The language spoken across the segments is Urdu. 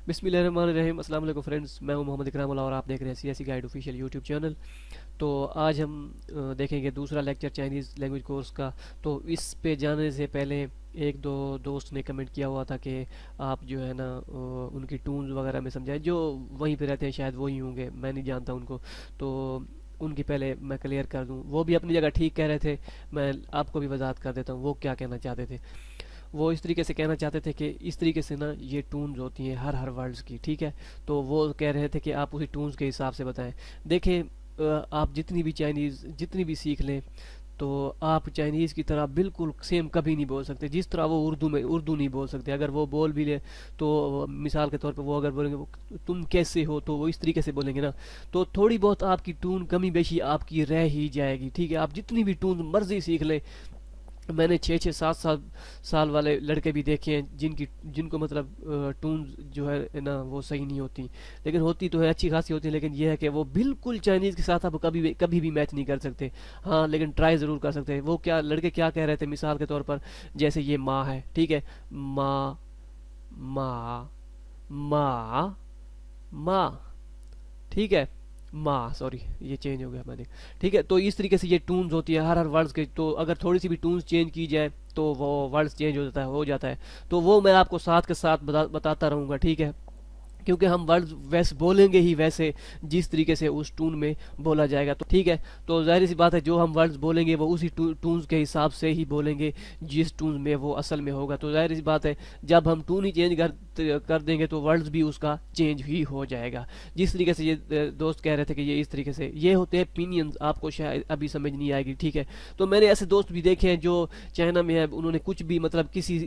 بسم اللہ الرحمن الرحیم، السلام علیکم فرینڈس، میں ہوں محمد اکرام اللہ اور آپ دیکھ رہے ہیں سیاسی گائیڈ آفیشیل یوٹیوب چینل۔ تو آج ہم دیکھیں گے دوسرا لیکچر چائنیز لینگویج کورس کا۔ تو اس پہ جانے سے پہلے ایک دو دوست نے کمنٹ کیا ہوا تھا کہ آپ جو ہے نا ان کی ٹونز وغیرہ میں سمجھائیں، جو وہیں پہ رہتے ہیں شاید وہی ہوں گے، میں نہیں جانتا ان کو۔ تو ان کی پہلے میں کلیئر کر دوں، وہ بھی اپنی جگہ ٹھیک کہہ رہے تھے، میں آپ کو بھی وضاحت کر دیتا ہوں وہ کیا کہنا چاہتے تھے۔ وہ اس طریقے سے کہنا چاہتے تھے کہ اس طریقے سے نا یہ ٹونز ہوتی ہیں ہر ورڈز کی، ٹھیک ہے۔ تو وہ کہہ رہے تھے کہ آپ اسی ٹونز کے حساب سے بتائیں۔ دیکھیں آپ جتنی بھی چائنیز جتنی بھی سیکھ لیں تو آپ چائنیز کی طرح بالکل سیم کبھی نہیں بول سکتے، جس طرح وہ اردو نہیں بول سکتے۔ اگر وہ بول بھی لے تو مثال کے طور پہ وہ اگر بولیں گے تم کیسے ہو، تو وہ اس طریقے سے بولیں گے نا، تو تھوڑی بہت آپ کی ٹون کمی بیشی آپ کی رہ ہی جائے گی، ٹھیک ہے۔ آپ جتنی بھی ٹون مرضی سیکھ لیں، میں نے 6-7 سال والے لڑکے بھی دیکھے ہیں جن کو مطلب ٹونز جو ہے نا وہ صحیح نہیں ہوتی، لیکن ہوتی تو ہے، اچھی خاصی ہوتی ہے، لیکن یہ ہے کہ وہ بالکل چائنیز کے ساتھ آپ کبھی بھی میچ نہیں کر سکتے۔ ہاں لیکن ٹرائی ضرور کر سکتے ہیں۔ وہ کیا لڑکے کیا کہہ رہے تھے مثال کے طور پر، جیسے یہ ماں ہے، ٹھیک ہے، ماں ماں ماں ماں، ٹھیک ہے، ماں، سوری یہ چینج ہو گیا میں نے، ٹھیک ہے۔ تو اس طریقے سے یہ ٹونز ہوتی ہے ہر ورڈز کے، تو اگر تھوڑی سی بھی ٹونز چینج کی جائے تو وہ ورڈز چینج ہو جاتا ہے۔ تو وہ میں آپ کو ساتھ کے ساتھ بتاتا رہوں گا، ٹھیک ہے، کیونکہ ہم ورڈز ویسے بولیں گے ہی ویسے جس طریقے سے اس ٹون میں بولا جائے گا، تو ٹھیک ہے۔ تو ظاہر سی بات ہے جو ہم ورڈز بولیں گے وہ اسی ٹونز کے حساب سے ہی بولیں گے جس ٹونز میں وہ اصل میں ہوگا۔ تو ظاہر سی بات ہے جب ہم ٹون ہی چینج کر دیں گے تو ورڈز بھی اس کا چینج ہی ہو جائے گا۔ جس طریقے سے یہ دوست کہہ رہے تھے کہ یہ اس طریقے سے یہ ہوتے ہیں opinions، آپ کو شاید ابھی سمجھ نہیں آئے گی، ٹھیک ہے۔ تو میں نے ایسے دوست بھی دیکھے ہیں جو چائنا میں ہے، انہوں نے کچھ بھی مطلب کسی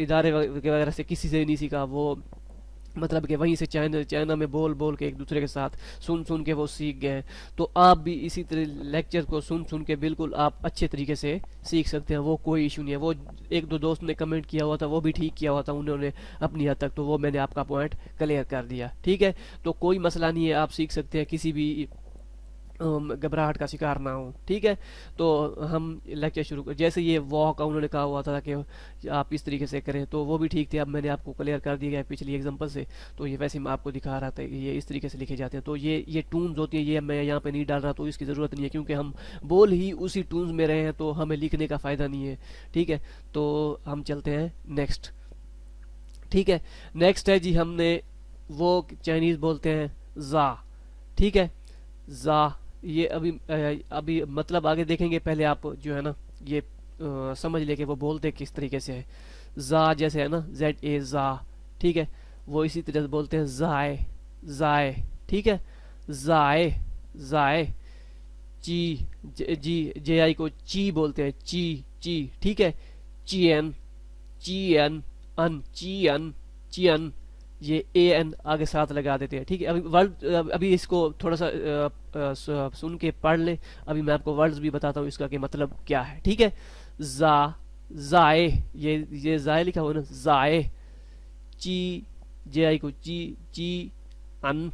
ادارے وغیرہ سے کسی سے نہیں سیکھا، وہ مطلب کہ وہیں سے چائنا میں بول کے ایک دوسرے کے ساتھ سن کے وہ سیکھ گئے ہیں۔ تو آپ بھی اسی طرح لیکچر کو سن کے بالکل آپ اچھے طریقے سے سیکھ سکتے ہیں، وہ کوئی ایشو نہیں ہے۔ وہ ایک دو دوست نے کمنٹ کیا ہوا تھا، وہ بھی ٹھیک کیا ہوا تھا انہوں نے اپنی حد تک، تو وہ میں نے آپ کا پوائنٹ کلیئر کر دیا، ٹھیک ہے۔ تو کوئی مسئلہ نہیں ہے، آپ سیکھ سکتے ہیں، کسی بھی گھبراہٹ کا شکار نہ ہو، ٹھیک ہے۔ تو ہم لیکچر شروع کر، جیسے یہ واک انہوں نے کہا ہوا تھا کہ آپ اس طریقے سے کریں، تو وہ بھی ٹھیک تھے، اب میں نے آپ کو کلیئر کر دیا گیا پچھلی ایگزامپل سے۔ تو یہ ویسے میں آپ کو دکھا رہا تھا کہ یہ اس طریقے سے لکھے جاتے ہیں۔ تو یہ ٹونز ہوتی ہیں، یہ میں یہاں پہ نہیں ڈال رہا، تو اس کی ضرورت نہیں ہے، کیونکہ ہم بول ہی اسی ٹونز میں رہے ہیں، تو ہمیں لکھنے کا فائدہ نہیں ہے، ٹھیک ہے۔ تو ہم چلتے ہیں نیکسٹ، ٹھیک ہے۔ نیکسٹ ہے جی، ہم نے وہ چائنیز بولتے ہیں زا، ٹھیک ہے، زا۔ یہ ابھی مطلب آگے دیکھیں گے، پہلے آپ جو ہے نا یہ سمجھ لے کہ وہ بولتے کس طریقے سے ہے۔ زا جیسے ہے نا ZA زا، ٹھیک ہے، وہ اسی طرح سے بولتے ہیں زائے زائے، ٹھیک ہے، زائے زائے۔ چی جی JI کو چی بولتے ہیں، چی، ٹھیک ہے، چین چین ان، چین چین، یہ AN آگے ساتھ لگا دیتے ہیں، ٹھیک ہے۔ ابھی اس کو تھوڑا سا سن کے پڑھ لیں، ابھی میں آپ کو ورڈز بھی بتاتا ہوں اس کا کہ مطلب کیا ہے، ٹھیک ہے۔ زا زائے، یہ زائے لکھا ہوا نا، زائے۔ چی JI کو چی ان،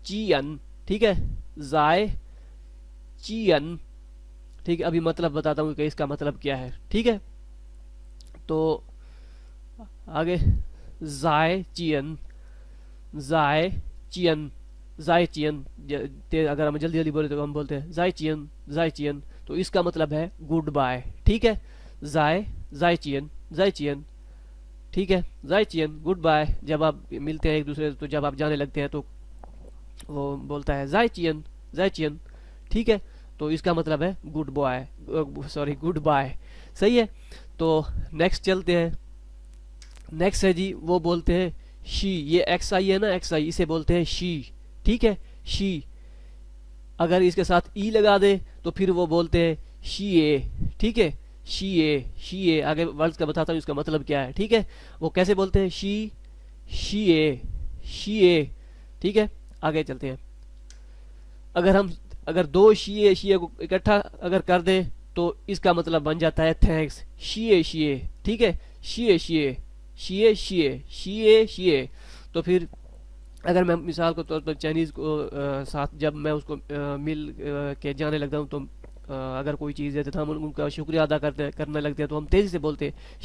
چی ان، ٹھیک ہے، زائے چی ان، ٹھیک ہے۔ ابھی مطلب بتاتا ہوں کہ اس کا مطلب کیا ہے، ٹھیک ہے۔ تو آگے زائے چین، زائے چین، زائے چین، اگر ہم جلدی بولے تو ہم بولتے ہیں زائے چین زائے چین، تو اس کا مطلب ہے گڈ بائے، ٹھیک ہے۔ زائے چین زائے چین، ٹھیک ہے، زائے چین گڈ بائے۔ جب آپ ملتے ہیں ایک دوسرے سے، تو جب آپ جانے لگتے ہیں تو وہ بولتا ہے زائے چین زائے چین، ٹھیک ہے۔ تو اس کا مطلب ہے goodbye, sorry goodbye, صحیح ہے۔ تو نیکسٹ چلتے ہیں، نیکسٹ ہے جی، وہ بولتے ہیں شی، یہ XI ہے نا، XI اسے بولتے ہیں شی، ٹھیک ہے، شی۔ اگر اس کے ساتھ ای لگا دے تو پھر وہ بولتے ہیں شی اے، ٹھیک ہے، شی اے۔ آگے ورڈز کا بتاتا ہوں اس کا مطلب کیا ہے، ٹھیک ہے۔ وہ کیسے بولتے ہیں، شی اے، ٹھیک ہے۔ آگے چلتے ہیں، اگر دو شی اے کو اکٹھا اگر کر دیں تو اس کا مطلب بن جاتا ہے تھینکس، شی اے، ٹھیک ہے، شی اے۔ تو پھر اگر میں مثال کے طور پر چائنیز کو ساتھ جب میں اس کو مل کے جانے لگتا ہوں، تو اگر کوئی چیز ہے تو ہم ان کا شکریہ ادا کرنے لگتے ہیں، تو ہم تیزی سے بولتے ہیں